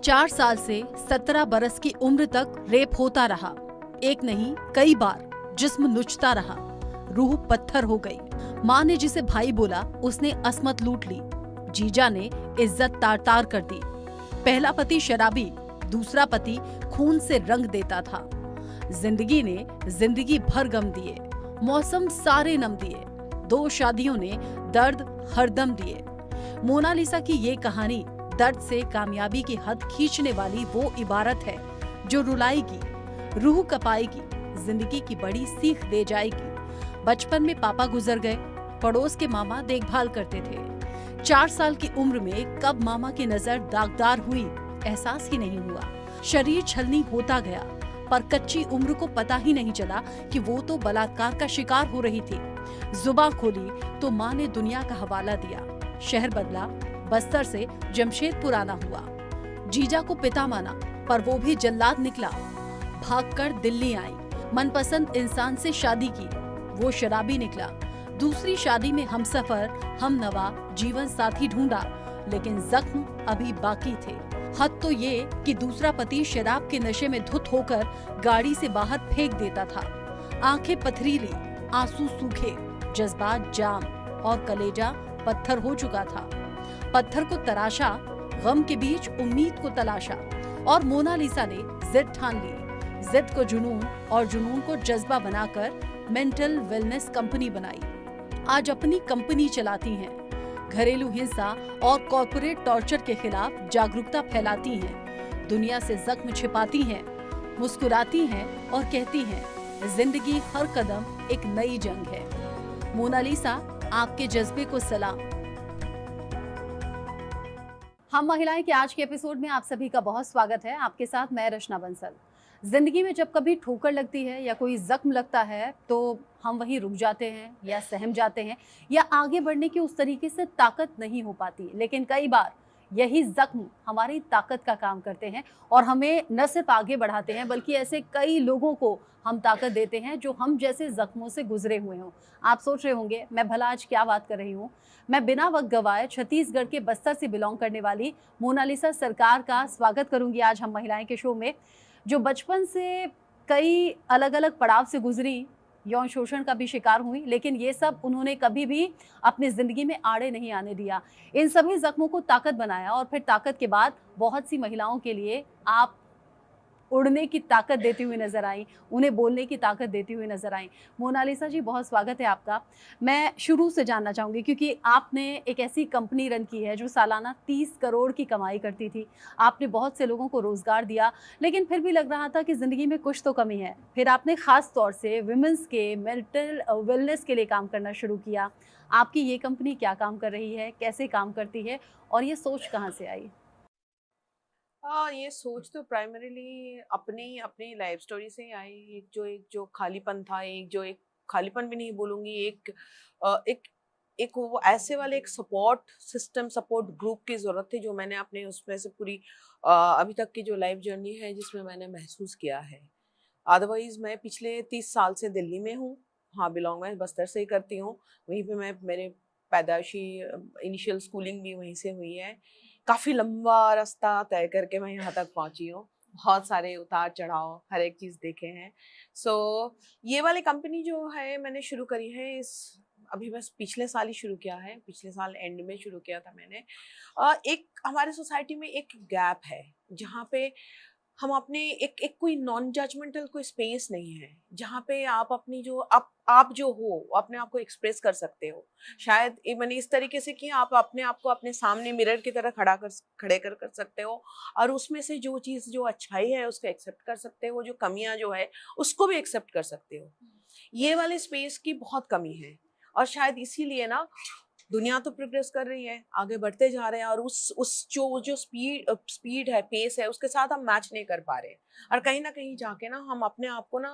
4 साल से 17 बरस की उम्र तक रेप होता रहा। एक नहीं कई बार जिस्म नुचता रहा, रूह पत्थर हो गई। माँ ने जिसे भाई बोला उसने असमत लूट ली। जीजा ने इज्जत तार तार कर दी। पहला पति शराबी, दूसरा पति खून से रंग देता था। जिंदगी ने जिंदगी भर गम दिए, मौसम सारे नम दिए। 2 शादियों ने दर्द हरदम दिए। मोनालिसा की ये कहानी दर्द से कामयाबी की हद खींचने वाली वो इबारत है जो रुलाएगी, रूह कपाएगी, जिंदगी की बड़ी सीख दे जाएगी। बचपन में पापा गुजर गए, पड़ोस के मामा देखभाल करते थे। 4 साल की उम्र में कब मामा की नजर दागदार हुई एहसास ही नहीं हुआ। शरीर छलनी होता गया, पर कच्ची उम्र को पता ही नहीं चला कि वो तो बलात्कार का शिकार हो रही थी। जुबान खोली तो माँ ने दुनिया का हवाला दिया। शहर बदला, बस्तर से जमशेदपुर आना हुआ। जीजा को पिता माना, पर वो भी जल्लाद निकला। भागकर दिल्ली आई, मनपसंद इंसान से शादी की, वो शराबी निकला। दूसरी शादी में हमसफर, हमनवा, जीवन साथी ढूंढा, लेकिन जख्म अभी बाकी थे। हद तो ये कि दूसरा पति शराब के नशे में धुत होकर गाड़ी से बाहर फेंक देता था। आंखें पथरीली, आंसू सूखे, जज्बात जाम और कलेजा पत्थर हो चुका था। पत्थर को तराशा, गम के बीच उम्मीद को तलाशा, और मोनालिसा ने जिद ठान ली। जिद को जुनून और जुनून को जज्बा बनाकर मेंटल वेलनेस कंपनी बनाई। आज अपनी कंपनी चलाती हैं। घरेलू हिंसा और कॉर्पोरेट टॉर्चर के खिलाफ जागरूकता फैलाती हैं। दुनिया से जख्म छिपाती हैं, मुस्कुराती हैं और कहती हैं जिंदगी हर कदम एक नई जंग है। मोनालिसा, आपके जज्बे को सलाम। हम महिलाएं के आज के एपिसोड में आप सभी का बहुत स्वागत है। आपके साथ मैं रचना बंसल। जिंदगी में जब कभी ठोकर लगती है या कोई जख्म लगता है तो हम वहीं रुक जाते हैं या सहम जाते हैं या आगे बढ़ने की उस तरीके से ताकत नहीं हो पाती। लेकिन कई बार यही जख्म हमारी ताकत का काम करते हैं और हमें न सिर्फ आगे बढ़ाते हैं बल्कि ऐसे कई लोगों को हम ताकत देते हैं जो हम जैसे जख्मों से गुजरे हुए हों। आप सोच रहे होंगे मैं भला आज क्या बात कर रही हूँ। मैं बिना वक्त गवाए छत्तीसगढ़ के बस्तर से बिलोंग करने वाली मोनालिसा सरकार का स्वागत करूंगी आज हम महिलाएं के शो में, जो बचपन से कई अलग अलग पड़ाव से गुजरी, यौन शोषण का भी शिकार हुई, लेकिन ये सब उन्होंने कभी भी अपनी जिंदगी में आड़े नहीं आने दिया। इन सभी जख्मों को ताकत बनाया और फिर ताकत के बाद बहुत सी महिलाओं के लिए आप उड़ने की ताकत देती हुई नजर आई, उन्हें बोलने की ताकत देती हुई नजर आई। मोनालिसा जी, बहुत स्वागत है आपका। मैं शुरू से जानना चाहूंगी क्योंकि आपने एक ऐसी कंपनी रन की है जो सालाना 30 करोड़ की कमाई करती थी। आपने बहुत से लोगों को रोजगार दिया, लेकिन फिर भी लग रहा था कि जिंदगी में कुछ तो कमी है। फिर आपने खास तौर से विमेंस के मेंटल वेलनेस के लिए काम करना शुरू किया। आपकी ये कंपनी क्या काम कर रही है, कैसे काम करती है और ये सोच कहाँ से आई? ये सोच तो प्राइमरीली अपनी अपनी लाइफ स्टोरी से ही आई। एक जो खालीपन था, एक खालीपन भी नहीं बोलूंगी, एक वो ऐसे वाले एक सपोर्ट सिस्टम, सपोर्ट ग्रुप की जरूरत थी जो मैंने अपने उसमें से पूरी अभी तक की जो लाइफ जर्नी है जिसमें मैंने महसूस किया है। अदरवाइज मैं पिछले 30 साल से दिल्ली में हूँ। हाँ, बिलोंग मैं बस्तर से ही करती हूँ। वहीं पे मैं मेरे पैदाइशी इनिशियल स्कूलिंग भी वहीं से हुई है। काफ़ी लंबा रास्ता तय करके मैं यहाँ तक पहुँची हूँ। बहुत सारे उतार चढ़ाव, हर एक चीज़ देखे हैं। सो ये वाली कंपनी जो है मैंने शुरू करी है इस अभी बस पिछले साल ही शुरू किया है। पिछले साल एंड में शुरू किया था मैंने। एक हमारे सोसाइटी में एक गैप है जहाँ पे हम अपने एक एक कोई नॉन जजमेंटल कोई स्पेस नहीं है जहाँ पे आप अपनी जो आप जो हो अपने आप को एक्सप्रेस कर सकते हो। शायद मैंने इस तरीके से कि आप अपने आप को अपने सामने मिरर की तरह खड़े कर सकते हो और उसमें से जो चीज़ जो अच्छाई है उसको एक्सेप्ट कर सकते हो, जो कमियां जो है उसको भी एक्सेप्ट कर सकते हो। ये वाले स्पेस की बहुत कमी है और शायद इसीलिए ना दुनिया तो प्रोग्रेस कर रही है, आगे बढ़ते जा रहे हैं और उस जो स्पीड है, पेस है, उसके साथ हम मैच नहीं कर पा रहे हैं और कहीं ना कहीं जाके ना हम अपने आप को ना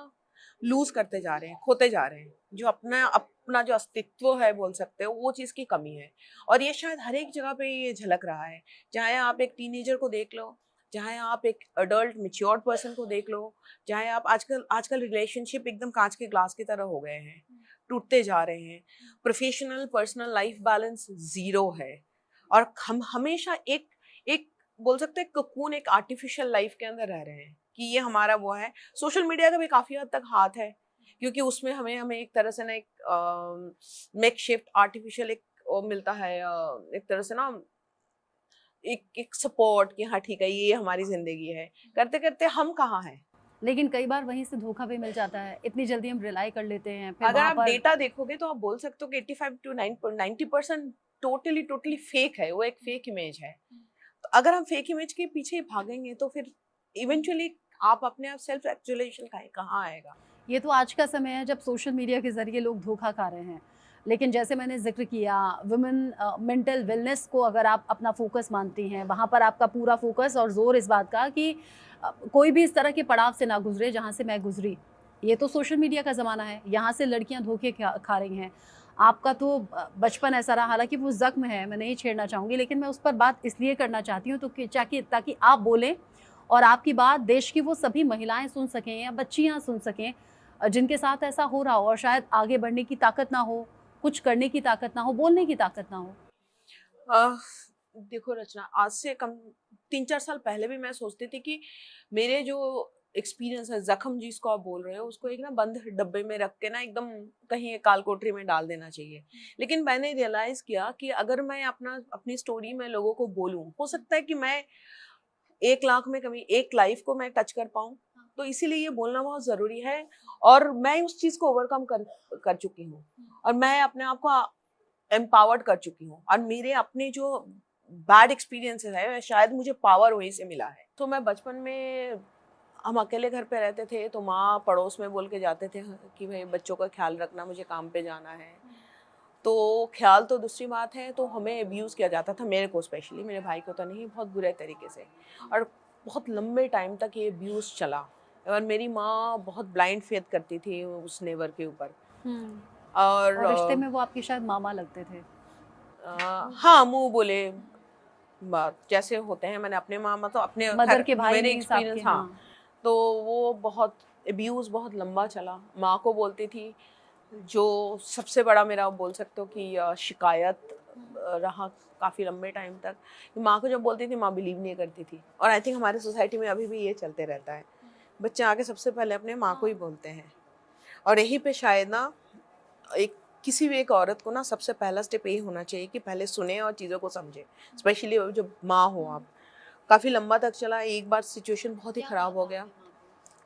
लूज करते जा रहे हैं, खोते जा रहे हैं। जो अपना अपना जो अस्तित्व है बोल सकते हो, वो चीज़ की कमी है और ये शायद हर एक जगह पे ये झलक रहा है। चाहे आप एक टीनेजर को देख लो, चाहे आप एक अडल्ट मेच्योर्ड पर्सन को देख लो, चाहे आप आजकल रिलेशनशिप एकदम कांच के ग्लास की तरह हो गए हैं, टूटते जा रहे हैं। Professional personal life balance zero है और हम हमेशा एक एक बोल सकते हैं ककून, एक आर्टिफिशियल लाइफ के अंदर रह रहे हैं कि ये हमारा वो है। सोशल मीडिया का भी काफी हद तक हाथ है, क्योंकि उसमें हमें हमें एक तरह से ना एक मेक शिफ्ट आर्टिफिशियल एक वो मिलता है, एक तरह से ना एक एक सपोर्ट कि हाँ ठीक है ये हमारी जिंदगी है। करते करते हम कहाँ हैं। लेकिन कई बार वहीं से धोखा भी मिल जाता है, इतनी जल्दी हम रिलाई कर लेते हैं, फिर अगर वहां आप पर डेटा देखोगे तो आप बोल सकते हो कि 85 टू 90% टोटली टोटली फेक है, वो एक फेक इमेज है। तो अगर हम फेक इमेज के पीछे ही भागेंगे तो फिर इवेंचुअली आप अपने आप सेल्फ एक्चुअलाइजेशन कहाँ आएगा। ये तो आज का समय है जब सोशल मीडिया के ज़रिए लोग धोखा खा रहे हैं। लेकिन जैसे मैंने ज़िक्र किया, वुमेन मेंटल वेलनेस को अगर आप अपना फ़ोकस मानती हैं, वहाँ पर आपका पूरा फ़ोकस और ज़ोर इस बात का कि कोई भी इस तरह के पड़ाव से ना गुज़रे जहाँ से मैं गुज़री। ये तो सोशल मीडिया का ज़माना है, यहाँ से लड़कियाँ धोखे खा रही हैं। आपका तो बचपन ऐसा रहा, हालाँकि वो ज़ख्म है, मैं नहीं छेड़ना चाहूँगी, लेकिन मैं उस पर बात इसलिए करना चाहती हूँ तो कि ताकि आप बोलें और आपकी बात देश की वो सभी महिलाएँ सुन सकें या बच्चियाँ सुन सकें जिनके साथ ऐसा हो रहा हो और शायद आगे बढ़ने की ताकत ना हो, कुछ करने की ताकत ना हो, बोलने की ताकत ना हो। अह, देखो रचना, आज से कम 3-4 साल पहले भी मैं सोचती थी कि मेरे जो एक्सपीरियंस है, जख्म जिसको आप बोल रहे हो, उसको एक ना बंद डब्बे में रख के ना एकदम कहीं एक काल कोठरी में डाल देना चाहिए। लेकिन मैंने रियलाइज किया कि अगर मैं अपनी स्टोरी में लोगों को बोलूं, हो सकता है कि मैं 1 लाख में कभी एक लाइफ को मैं टच कर पाऊं। तो इसीलिए ये बोलना बहुत जरूरी है, और मैं उस चीज को ओवरकम कर चुकी हूँ, और मैं अपने आप को एम्पावर्ड कर चुकी हूँ, और मेरे अपने जो बैड एक्सपीरियंसेस है शायद मुझे पावर वहीं से मिला है। तो मैं बचपन में, हम अकेले घर पे रहते थे तो माँ पड़ोस में बोल के जाते थे कि भाई बच्चों का ख्याल रखना, मुझे काम पे जाना है। तो ख्याल तो दूसरी बात है, तो हमें अब्यूज़ किया जाता था, मेरे को स्पेशली, मेरे भाई को तो नहीं, बहुत बुरे तरीके से। और बहुत लंबे टाइम तक ये अब्यूज़ चला, और मेरी माँ बहुत ब्लाइंड फेथ करती थी उस नेबर के ऊपर। और और रिश्ते में वो आपके शायद मामा लगते थे। हाँ, मुंह बोले बात जैसे होते हैं। मैंने अपने मामा तो अपने मदर खैर के भाई मेरे मीन्स आपके, एक्सपीरियंस, हाँ। हाँ। तो वो बहुत अब्यूज़ बहुत लंबा चला। माँ को बोलती थी, जो सबसे बड़ा मेरा बोल सकते हो कि शिकायत रहा काफ़ी लंबे टाइम तक। माँ को जब बोलती थी, माँ बिलीव नहीं करती थी, और आई थिंक हमारे सोसाइटी में अभी भी ये चलते रहता है। बच्चे आके सबसे पहले अपने माँ को ही बोलते हैं, और यहीं पे शायद ना एक किसी भी एक औरत को ना सबसे पहला स्टेप यही होना चाहिए कि पहले सुने और चीज़ों को समझे, स्पेशली जब माँ हो आप। काफ़ी लंबा तक चला। एक बार सिचुएशन बहुत ही ख़राब हो गया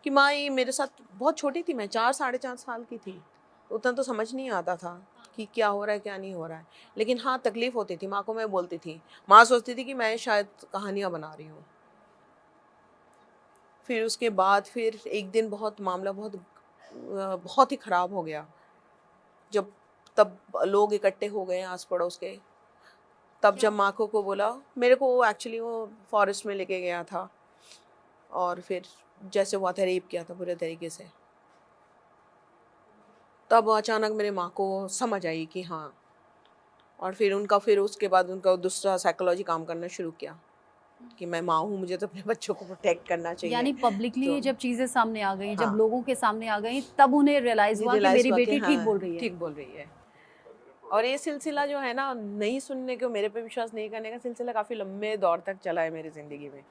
कि माँ ये मेरे साथ, बहुत छोटी थी मैं, 4 साढ़े 4 साल की थी, उतना तो समझ नहीं आता था कि क्या हो रहा है क्या नहीं हो रहा है। लेकिन हाँ, तकलीफ़ होती थी, माँ को मैं बोलती थी। माँ सोचती थी कि मैं शायद कहानियाँ बना रही हूँ। फिर उसके बाद फिर एक दिन बहुत मामला बहुत ही ख़राब हो गया, जब तब लोग इकट्ठे हो गए आस पड़ोस के। तब जब माँ को बोला, मेरे को एक्चुअली वो फॉरेस्ट में लेके गया था, और फिर जैसे हुआ था रेप किया था पूरे तरीके से। तब अचानक मेरे माँ को समझ आई कि हाँ, और फिर उसके बाद उनका दूसरा साइकोलॉजी काम करना शुरू किया कि मैं माँ हूँ, मुझे तो अपने बच्चों को प्रोटेक्ट करना चाहिए। यानी पब्लिकली तो जब चीजें सामने आ गई, जब हाँ, लोगों के सामने आ गई, तब उन्हें रियलाइज हुआ कि रियलाइज मेरी हुआ कि बेटी ठीक हाँ बोल रही है। ठीक बोल रही है। और ये सिलसिला जो है ना, नहीं सुनने को, मेरे पे विश्वास नहीं करने का सिलसिला काफी लंबे दौर तक चला है मेरी जिंदगी में।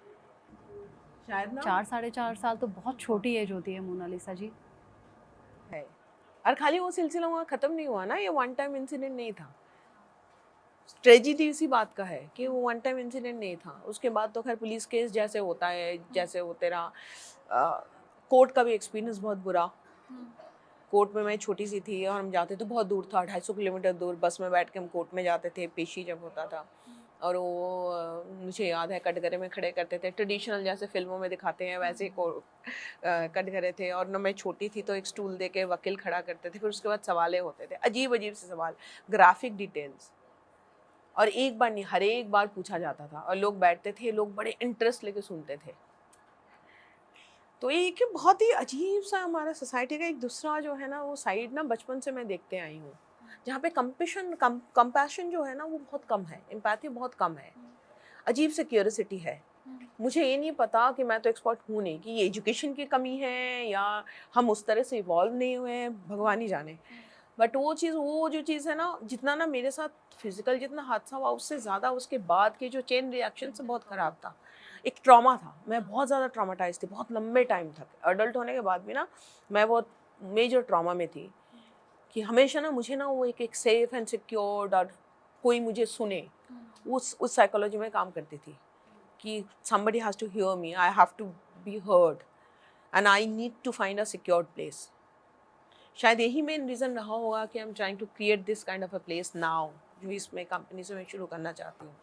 शायद ना 4 साढ़े 4 साल तो बहुत छोटी एज होती है मोनालिसा जी। है, और खाली वो सिलसिला वहाँ खत्म नहीं हुआ ना, ये वन टाइम इंसिडेंट नहीं था। ट्रेजिडी इसी बात का है कि वो वन टाइम इंसिडेंट नहीं था। उसके बाद तो खैर पुलिस केस जैसे होता है, जैसे होते रहा। कोर्ट का भी एक्सपीरियंस बहुत बुरा। कोर्ट में मैं छोटी सी थी और हम जाते थे, बहुत दूर था, 250 किलोमीटर दूर, बस में बैठ के हम कोर्ट में जाते थे, पेशी जब होता था। और वो मुझे याद है कटघरे में खड़े करते थे, ट्रेडिशनल जैसे फिल्मों में दिखाते हैं वैसे ही कटघरे थे। और ना मैं छोटी थी तो एक स्टूल दे के वकील खड़ा करते थे, फिर उसके बाद सवालें होते थे, अजीब अजीब से सवाल, ग्राफिक डिटेल्स, और एक बार नहीं हर एक बार पूछा जाता था, और लोग बैठते थे, लोग बड़े इंटरेस्ट लेके सुनते थे। तो ये कि बहुत ही अजीब सा हमारा सोसाइटी का एक दूसरा जो है ना, वो साइड ना बचपन से मैं देखते आई हूँ, जहाँ पे कंपैशन जो है ना वो बहुत कम है, एम्पैथी बहुत कम है, अजीब से क्यूरियोसिटी है। मुझे ये नहीं पता कि मैं तो एक्सपर्ट हूँ नहीं, कि ये एजुकेशन की कमी है या हम उस तरह से इवॉल्व नहीं हुए हैं, भगवान ही जाने। बट वो जो चीज़ है ना, जितना ना मेरे साथ फिजिकल जितना हादसा हुआ, उससे ज़्यादा उसके बाद के जो चेन रिएक्शन से बहुत ख़राब था। एक ट्रॉमा था, मैं बहुत ज़्यादा ट्रॉमाटाइज थी बहुत लंबे टाइम तक। अडल्ट होने के बाद भी ना मैं बहुत मेजर ट्रॉमा में थी कि हमेशा ना मुझे ना वो एक सेफ एंड सिक्योर्ड और कोई मुझे सुने, उस साइकोलॉजी में काम करती थी कि somebody has to hear me, I have to be heard and I need to find a secured place. शायद यही मेन रीज़न रहा होगा कि I am trying to create this kind of a place now, जो इसमें company से मैं शुरू करना चाहती हूँ।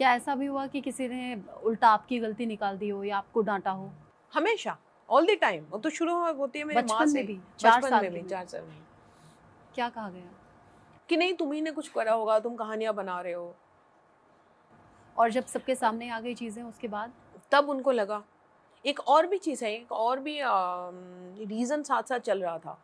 क्या ऐसा भी हुआ कि किसी ने उल्टा आपकी गलती निकाल दी हो या आपको डांटा हो? हमेशा, ऑल द टाइम। वो तो शुरू होती है मेरी माँ बचपन से। में भी? 4 बचपन साल में की भी, में? 4 साल में। क्या कहा गया? कि नहीं, तुम ही ने कुछ करा होगा, तुम कहानियाँ बना रहे हो। और जब सबके सामने आ गई चीज़ें उसके बाद? तब उनको लगा। एक और भी चीज़ है, एक और भी रीज़न साथ साथ चल रहा था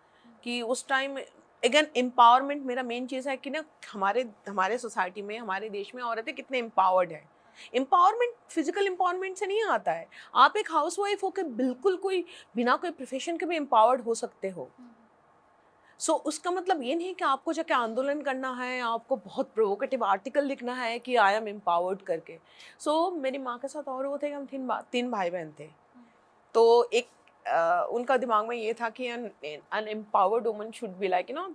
कि उस टाइम अगेन एम्पावरमेंट मेरा मेन चीज़ है कि ना हमारे सोसाइटी में, हमारे देश में औरतें कितने एम्पावर्ड हैं। एम्पावरमेंट फिजिकल एम्पावरमेंट से नहीं आता है। आप एक हाउसवाइफ होकर बिल्कुल कोई बिना कोई प्रोफेशन के भी एम्पावर्ड हो सकते हो। सो उसका मतलब ये नहीं कि आपको जाके आंदोलन करना है, आपको बहुत प्रोवोकेटिव आर्टिकल लिखना है कि आई एम एम्पावर्ड करके। सो मेरी माँ के साथ और वो थे कि हम तीन भाई बहन थे। तो एक उनका दिमाग में ये था कि an empowered woman should be like you know,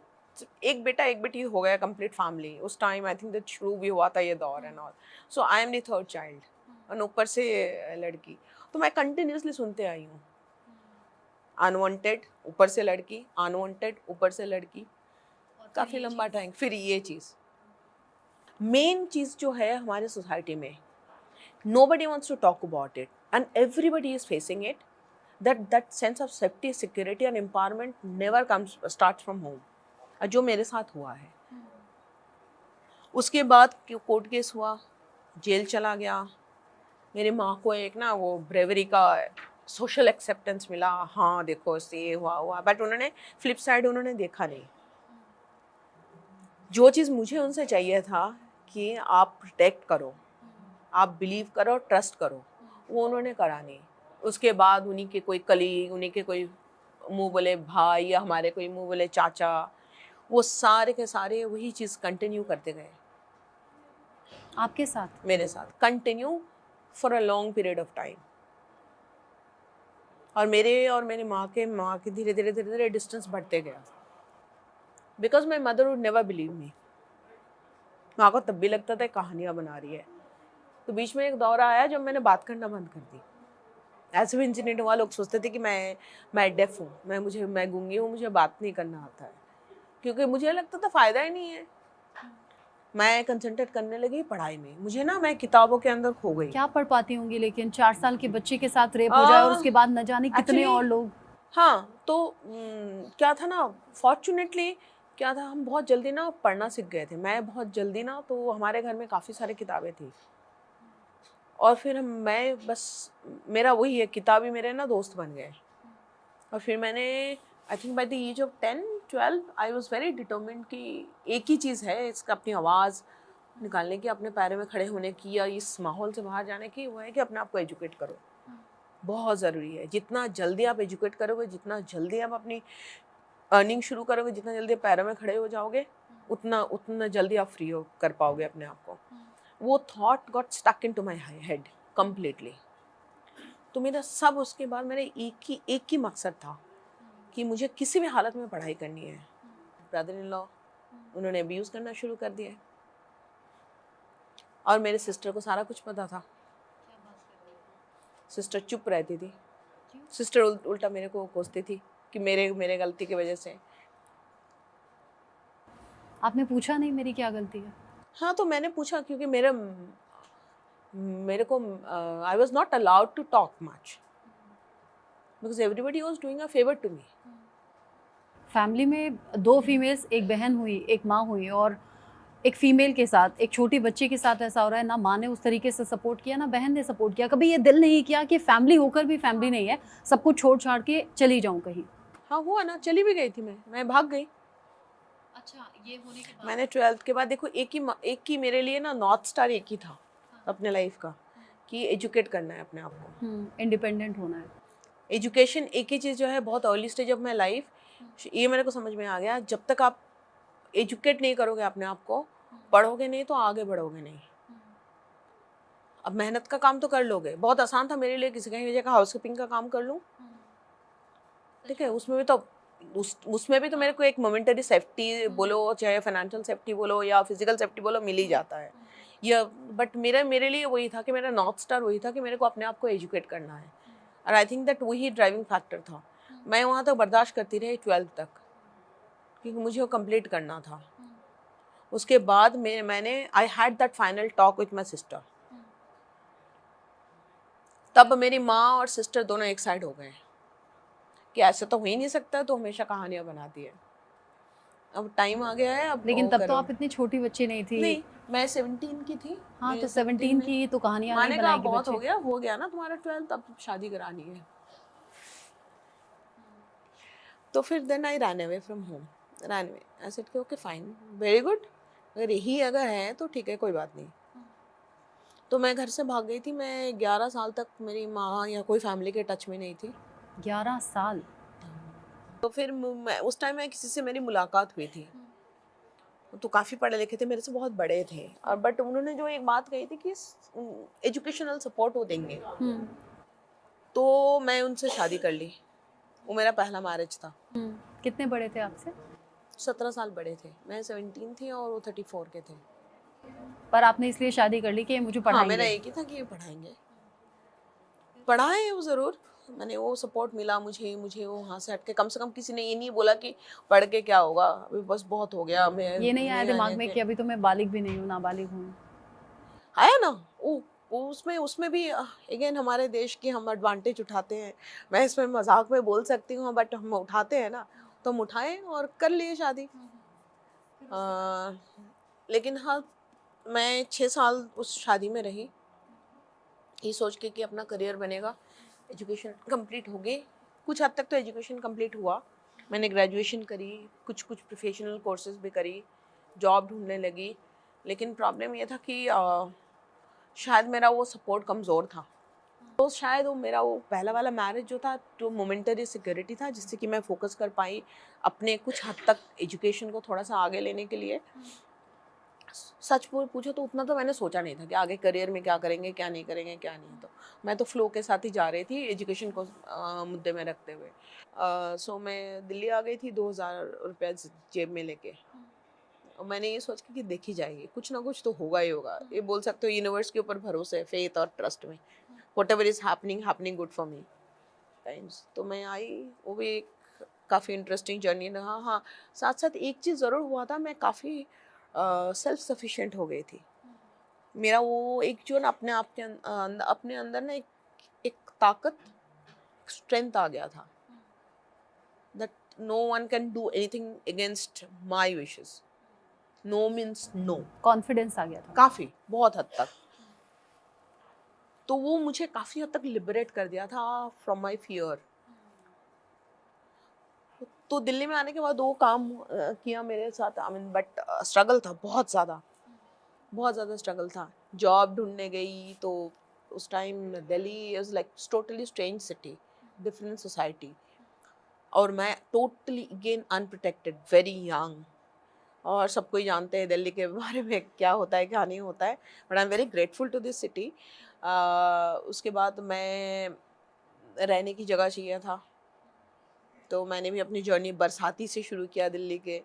एक बेटा एक बेटी हो गया कंप्लीट फैमिली। उस टाइम आई थिंक दैट शुरू भी हुआ था ये दौर and all. So I am the third child और ऊपर से लड़की। तो मैं कंटिन्यूसली सुनते आई हूँ, अनवांटेड ऊपर से लड़की, अनवांटेड ऊपर से लड़की, काफ़ी लंबा टाइम। फिर ये चीज़ मेन चीज़ जो है हमारे सोसाइटी में, nobody wants to talk about it and everybody is facing it, that sense of safety, security and empowerment never starts from home। और जो मेरे साथ हुआ है, उसके बाद कोर्ट केस हुआ, जेल चला गया। मेरी माँ को एक ना वो ब्रेवरी का सोशल एक्सेप्टेंस मिला, हाँ देखो इससे ये हुआ, बट उन्होंने फ्लिप साइड उन्होंने देखा नहीं। जो चीज़ मुझे उनसे चाहिए था कि आप प्रोटेक्ट करो, आप बिलीव करो, ट्रस्ट करो, वो उन्होंने करा नहीं। उसके बाद उन्हीं के कोई कलीग, उन्हीं के कोई मुँह बोले भाई या हमारे कोई मुँह बोले चाचा, वो सारे के सारे वही चीज़ कंटिन्यू करते गए आपके साथ? मेरे साथ continue for a long period of time. और मेरी माँ के धीरे धीरे डिस्टेंस बढ़ते गया, because my mother would never believe me. माँ को तब भी लगता था कहानियाँ बना रही है। तो बीच में एक दौर आया जब मैंने बात करना बंद कर दी। ऐसे भी इंसिडेंट हुआ, लोग सोचते थे कि मैं डेफ हूँ, मैं गूंगी हूँ, मुझे बात नहीं करना आता है, क्योंकि मुझे लगता था फ़ायदा ही नहीं है। मैं कंसंट्रेट करने लगी पढ़ाई में, मैं किताबों के अंदर खो गई। क्या पढ़ पाती होंगी लेकिन 4 साल के बच्चे के साथ रेप हो जाए और उसके बाद न जाने कितने और लोग। हाँ, तो क्या था ना, फॉर्चुनेटली क्या था, हम बहुत जल्दी ना पढ़ना सीख गए थे। मैं बहुत जल्दी ना, तो हमारे घर में काफ़ी सारी किताबें थी और फिर मैं बस, मेरा वही है, किताब ही मेरे ना दोस्त बन गए। और फिर मैंने I think by the age of 10-12 I was very determined कि एक ही चीज़ है, इसका अपनी आवाज़ निकालने की, अपने पैरों में खड़े होने की या इस माहौल से बाहर जाने की, वो है कि अपने आप को एजुकेट करो। बहुत ज़रूरी है। जितना जल्दी आप एजुकेट करोगे, जितना जल्दी आप अपनी अर्निंग शुरू करोगे, जितना जल्दी पैरों में खड़े हो जाओगे, उतना जल्दी आप फ्री हो कर पाओगे अपने आप को। वो thought got stuck into my head completely. तो मेरा सब, उसके बाद मेरा एक ही मकसद था कि मुझे किसी भी हालत में पढ़ाई करनी है। ब्रदर इन लॉ उन्होंने अब्यूज़ करना शुरू कर दिया और मेरे सिस्टर को सारा कुछ पता था। सिस्टर चुप रहती थी। सिस्टर उल्टा मेरे को कोसती थी कि मेरे गलती की वजह से। आपने पूछा नहीं मेरी क्या गलती है? हाँ, तो मैंने पूछा क्योंकि मेरे को I was not allowed to talk much because everybody was doing a favour to me. Family में 2 फीमेल्स, एक बहन हुई, एक माँ हुई, और एक फीमेल के साथ, एक छोटी बच्ची के साथ ऐसा हो रहा है। ना माँ ने उस तरीके से सपोर्ट किया, ना बहन ने सपोर्ट किया। कभी ये दिल नहीं किया कि फैमिली होकर भी फैमिली नहीं है, सब कुछ छोड़ छाड़ के चली जाऊँ कहीं? हाँ, हुआ ना, चली भी गई थी मैं भाग गई। अच्छा, ये होने के बाद मैंने 12th के बाद, देखो एक ही मेरे लिए ना नॉर्थ स्टार एक ही था अपने लाइफ का, कि एजुकेट करना है अपने आप को, इंडिपेंडेंट होना है। एजुकेशन एक ही चीज़ जो है बहुत early stage of my life, ये मेरे को समझ में आ गया। जब तक आप एजुकेट नहीं करोगे अपने आप को, पढ़ोगे नहीं तो आगे बढ़ोगे नहीं। अब मेहनत का काम तो कर लोगे, बहुत आसान था मेरे लिए किसी कहीं जगह हाउसकीपिंग का काम कर लूँ, ठीक है, उसमें भी तो मेरे को एक मोमेंटरी सेफ्टी बोलो, चाहे फाइनेंशियल सेफ्टी बोलो या फिजिकल सेफ्टी बोलो, मिल ही जाता है। या बट मेरे लिए वही था कि मेरा नॉर्थ स्टार वही था कि मेरे को अपने आप को एजुकेट करना है, और आई थिंक दैट वही ड्राइविंग फैक्टर था। मैं वहाँ तक बर्दाश्त करती रही 12th तक, क्योंकि मुझे वो कंप्लीट करना था। उसके बाद मैंने I had that final talk with my sister. तब मेरी माँ और सिस्टर दोनों एक साइड हो गए कि ऐसा तो हो ही नहीं सकता, तो हमेशा कहानियां बनाती है, अब टाइम आ गया है, अब लेकिन तब तो करो। आप इतनी छोटी बच्ची नहीं थी। नहीं, मैं 17 की थी। हाँ, मैं तो 17 17 में की तो कहानियां नहीं माने कहा बनाएगी बहुत बच्चे। हो गया ना तुम्हारा 12th, अब शादी करानी है। तो फिर then I run away from home, run away. I said कि ओके फाइन, वेरी गुड, अगर यही अगर है तो ठीक है, कोई बात नहीं। तो मैं घर से भाग गई थी। मैं 11 साल तक मेरी माँ या कोई फैमिली के टच में नहीं थी। 11 साल। तो फिर उस टाइम में किसी से मेरी मुलाकात हुई थी, तो काफ़ी पढ़े लिखे थे, मेरे से बहुत बड़े थे, और बट उन्होंने जो एक बात कही थी कि एजुकेशनल सपोर्ट वो देंगे, तो मैं उनसे शादी कर ली। वो मेरा पहला मैरिज था। कितने बड़े थे आपसे? 17 साल बड़े थे, मैं 17 थी और वो 34 के थे। पर आपने इसलिए शादी कर ली कि ये मुझे हाँ, मेरा पढ़ाएंगे। एक ही था कि ये पढ़ाएंगे, पढ़ाए वो ज़रूर। मैंने वो सपोर्ट मिला मुझे वो वहाँ से हट के, कम से कम किसी ने ये नहीं बोला कि पढ़ के क्या होगा, अभी बस बहुत हो गया। मैं ये नहीं आया दिमाग में के कि अभी तो मैं बालिग भी नहीं हूँ, नाबालिग हूँ? आया ना वो उसमें भी अगेन हमारे देश की हम एडवांटेज उठाते हैं। मैं इसमें मजाक में बोल सकती हूँ, बट हम उठाते हैं ना, तो हम उठाएं और कर लिए शादी। लेकिन हाँ, मैं 6 साल उस शादी में रही, ये सोच के कि अपना करियर बनेगा। एजुकेशन कंप्लीट हो गई, कुछ हद तक तो एजुकेशन कंप्लीट हुआ। मैंने ग्रेजुएशन करी, कुछ प्रोफेशनल कोर्सेज भी करी, जॉब ढूंढने लगी। लेकिन प्रॉब्लम ये था कि शायद मेरा वो सपोर्ट कमज़ोर था। तो शायद वो मेरा वो पहला वाला मैरिज जो था, जो मोमेंटरी सिक्योरिटी था, जिससे कि मैं फोकस कर पाई अपने कुछ हद तक एजुकेशन को थोड़ा सा आगे लेने के लिए। सच पूछो तो उतना तो मैंने सोचा नहीं था कि आगे करियर में क्या करेंगे, क्या नहीं करेंगे, क्या नहीं। तो मैं तो फ्लो के साथ ही जा रही थी एजुकेशन को मुद्दे में रखते हुए। सो मैं दिल्ली आ गई थी 2000 रुपया जेब में लेके, और मैंने ये सोच के कि देखी जाएगी, कुछ ना कुछ तो होगा ही होगा। ये बोल सकते हो यूनिवर्स के ऊपर भरोसे, फेथ और ट्रस्ट में, whatever is happening good for me times. तो मैं आई, वो भी एक काफ़ी इंटरेस्टिंग जर्नी रहा। हाँ, साथ साथ एक चीज़ ज़रूर हुआ था, मैं काफ़ी सेल्फ सफिशिएंट हो गई थी। मेरा वो एक जो ना अपने आप के अपने अंदर ना एक ताकत, स्ट्रेंथ आ गया था, that no one can do anything against my wishes. No means no. Confidence आ गया था काफ़ी, बहुत हद तक। तो वो मुझे काफ़ी हद तक लिबरेट कर दिया था फ्रॉम माय फियर। तो दिल्ली में आने के बाद वो काम किया मेरे साथ, आई मीन बट स्ट्रगल था, बहुत ज़्यादा स्ट्रगल था। जॉब ढूंढने गई तो उस time Delhi is like totally strange city, different society, और मैं totally again unprotected, very young, और सबको ही जानते हैं दिल्ली के बारे में क्या होता है क्या नहीं होता है, but I am very grateful to this city. उसके बाद मैं रहने की जगह चाहिए था, तो मैंने भी अपनी जर्नी बरसाती से शुरू किया दिल्ली के,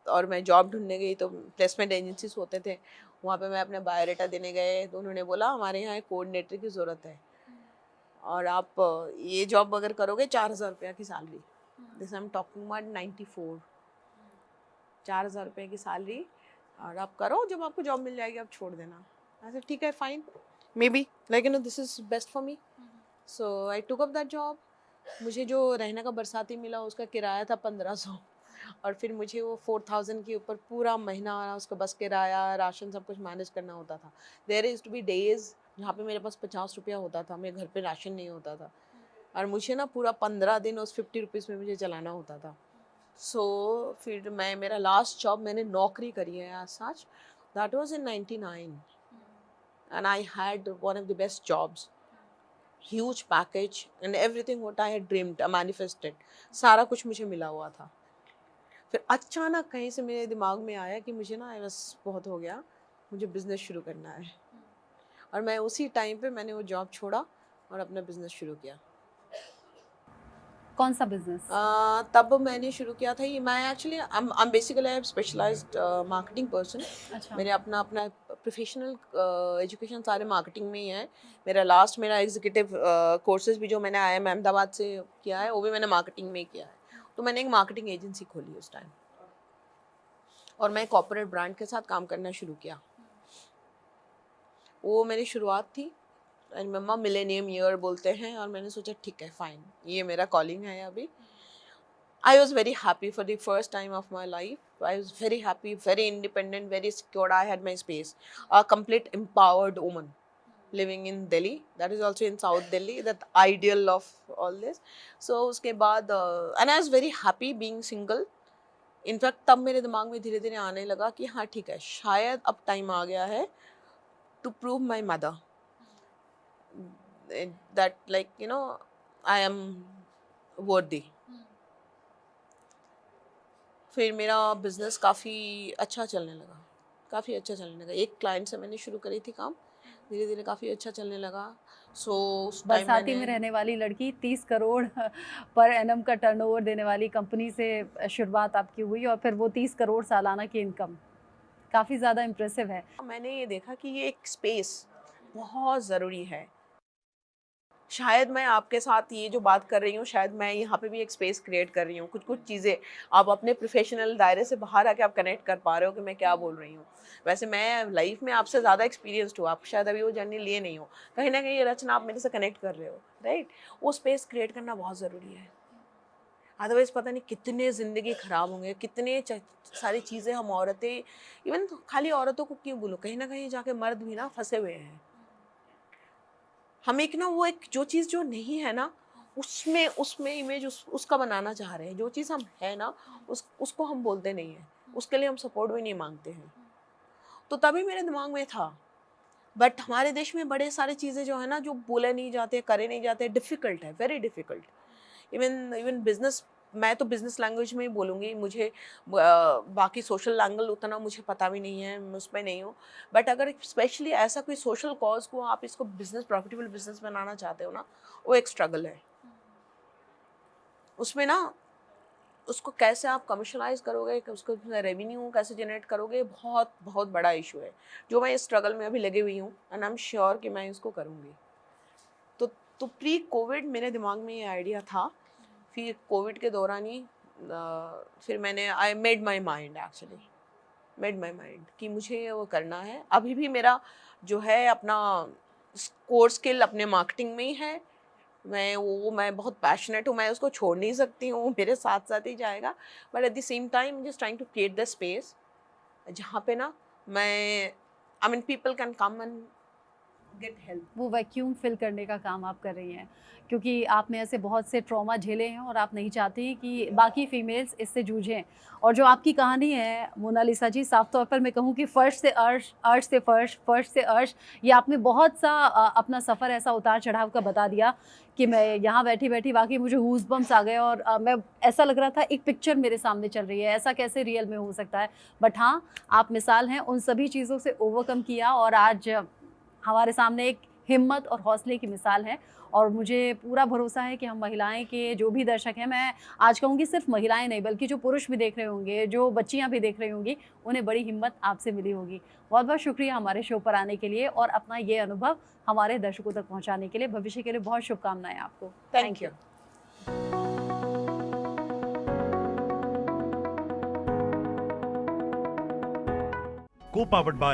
और मैं जॉब ढूंढने गई तो प्लेसमेंट एजेंसीज होते थे, वहाँ पे मैं अपना बायोडाटा देने गए तो उन्होंने बोला हमारे यहाँ एक कोऑर्डिनेटर की ज़रूरत है, और आप ये जॉब अगर करोगे 4000 रुपया की salary, this I am talking about 94, 4000 रुपये की सैलरी, और आप करो, जब आपको जॉब मिल जाएगी आप छोड़ देना। ऐसे ठीक है, फाइन, मे बी, लेकिन this is best for me. So I took up that job. मुझे जो रहने का बरसाती मिला उसका किराया था 1500, और फिर मुझे वो 4000 के ऊपर पूरा महीना उसका बस किराया, राशन, सब कुछ मैनेज करना होता था। There is to be days जहाँ पे मेरे पास 50 रुपया होता था, मेरे घर पे राशन नहीं होता था, और मुझे ना पूरा 15 दिन उस 50 रुपीज़ में मुझे चलाना होता था। सो फिर मेरा लास्ट जॉब मैंने नौकरी करी है आज सच, that was in 99, and I had one of the best jobs, huge package and everything what I had dreamed, manifested, सारा कुछ मुझे मिला हुआ था। फिर अचानक कहीं से मेरे दिमाग में आया कि मुझे ना बस बहुत हो गया, मुझे बिज़नेस शुरू करना है। और मैं उसी टाइम पे मैंने वो जॉब छोड़ा और अपना बिज़नेस शुरू किया। कौन सा बिजनेस? तब मैंने शुरू किया था ये, मैं actually I am basically I am specialised marketing person. अच्छा। मेरे अपना अपना प्रोफेशनल एजुकेशन सारे मार्केटिंग में ही है। मेरा एग्जीक्यूटिव कोर्सेज भी जो मैंने IIM अहमदाबाद से किया है वो भी मैंने मार्केटिंग में ही किया है। तो मैंने एक मार्केटिंग एजेंसी खोली उस टाइम और मैं कॉर्पोरेट ब्रांड के साथ काम करना शुरू किया। वो मेरी शुरुआत थी एंड मम्मा मिलेनियम ईयर बोलते हैं और मैंने सोचा ठीक है फाइन, ये मेरा कॉलिंग है अभी। I was very happy for the first time of my life. I was very happy, very independent, very secure. I had my space. A complete empowered woman living in Delhi. That is also in South Delhi. That ideal of all this. So उसके बाद and I was very happy being single. In fact तब मेरे दिमाग में धीरे धीरे आने लगा कि हाँ ठीक है, शायद अब टाइम आ गया है to prove my mother that like you know I am worthy. फिर मेरा बिज़नेस काफ़ी अच्छा चलने लगा। एक क्लाइंट से मैंने शुरू करी थी काम, धीरे धीरे काफ़ी अच्छा चलने लगा। सो उस टाइम बरसाती में रहने वाली लड़की 30 करोड़ पर एनम का टर्नओवर देने वाली कंपनी से शुरुआत आपकी हुई और फिर वो 30 करोड़ सालाना की इनकम काफ़ी ज़्यादा इम्प्रेसिव है। मैंने ये देखा कि ये एक स्पेस बहुत ज़रूरी है। शायद मैं आपके साथ ये जो बात कर रही हूँ, शायद मैं यहाँ पे भी एक स्पेस क्रिएट कर रही हूँ। कुछ चीज़ें आप अपने प्रोफेशनल दायरे से बाहर आके आप कनेक्ट कर पा रहे हो कि मैं क्या बोल रही हूँ। वैसे मैं लाइफ में आपसे ज़्यादा एक्सपीरियंस्ड हूँ, आप शायद अभी वो जर्नी लिए नहीं हो, कहीं ना कहीं ये रचना आप मेरे से कनेक्ट कर रहे हो, राइट। वो स्पेस क्रिएट करना बहुत ज़रूरी है, अदरवाइज़ पता नहीं कितने ज़िंदगी ख़राब होंगे, कितने सारी चीज़ें हम औरतें, इवन खाली औरतों को क्यों बोलो, कहीं ना कहीं जाके मर्द भी ना फंसे हुए हैं। हम एक ना वो एक जो चीज़ जो नहीं है ना उसमें इमेज उसका बनाना चाह रहे हैं। जो चीज़ हम है ना उसको हम बोलते नहीं हैं, उसके लिए हम सपोर्ट भी नहीं मांगते हैं। तो तभी मेरे दिमाग में था, बट हमारे देश में बड़े सारे चीज़ें जो है ना जो बोले नहीं जाते, करे नहीं जाते, डिफ़िकल्ट है, वेरी डिफ़िकल्ट। इवन बिजनेस, मैं तो बिजनेस लैंग्वेज में ही बोलूँगी, मुझे बाकी सोशल एंगल उतना मुझे पता भी नहीं है, मैं उसमें नहीं हूँ। बट अगर स्पेशली ऐसा कोई सोशल कॉज को आप इसको बिजनेस, प्रॉफिटेबल बिजनेस बनाना चाहते हो ना, वो एक स्ट्रगल है। उसमें ना उसको कैसे आप कमर्शलाइज करोगे, उसको रेवेन्यू कैसे जनरेट करोगे, बहुत बहुत बड़ा इशू है जो मैं इस स्ट्रगल में अभी लगी हुई हूँ एंड आई एम श्योर कि मैं इसको करूँगी। तो प्री कोविड मेरे दिमाग में ये आइडिया था। फिर कोविड के दौरान ही फिर मैंने आई मेड माई माइंड कि मुझे वो करना है। अभी भी मेरा जो है अपना कोर स्किल अपने मार्केटिंग में ही है, मैं बहुत पैशनेट हूँ, मैं उसको छोड़ नहीं सकती हूँ, मेरे साथ साथ ही जाएगा। But at the same time just trying to create the space जहाँ पे ना मैं people can come and get help. वो वैक्यूम फिल करने का काम आप कर रही हैं, क्योंकि आपने ऐसे बहुत से ट्रॉमा झेले हैं और आप नहीं चाहती कि बाकी फीमेल्स इससे जूझें। और जो आपकी कहानी है मोनालिसा जी, साफ तौर पर मैं कहूँ कि फर्श से अर्श, अर्श से फर्श, फर्श से अर्श, ये आपने बहुत सा अपना सफ़र ऐसा उतार चढ़ाव का बता दिया कि मैं यहाँ बैठी बैठी वाकई मुझे गूज़ बम्स आ गए और मैं ऐसा लग रहा था एक पिक्चर मेरे सामने चल रही है, ऐसा कैसे रियल में हो सकता है। बट हाँ, आप मिसाल हैं उन सभी चीज़ों से ओवरकम किया और आज हमारे सामने एक हिम्मत और हौसले की मिसाल है। और मुझे पूरा भरोसा है कि हम महिलाएं के जो भी दर्शक हैं, मैं आज कहूँगी सिर्फ महिलाएं नहीं बल्कि जो पुरुष भी देख रहे होंगे, जो बच्चियां भी देख रही होंगी, उन्हें बड़ी हिम्मत आपसे मिली होगी। बहुत बहुत शुक्रिया हमारे शो पर आने के लिए और अपना ये अनुभव हमारे दर्शकों तक पहुँचाने के लिए। भविष्य के लिए बहुत शुभकामनाएं आपको। Thank you. Co-powered by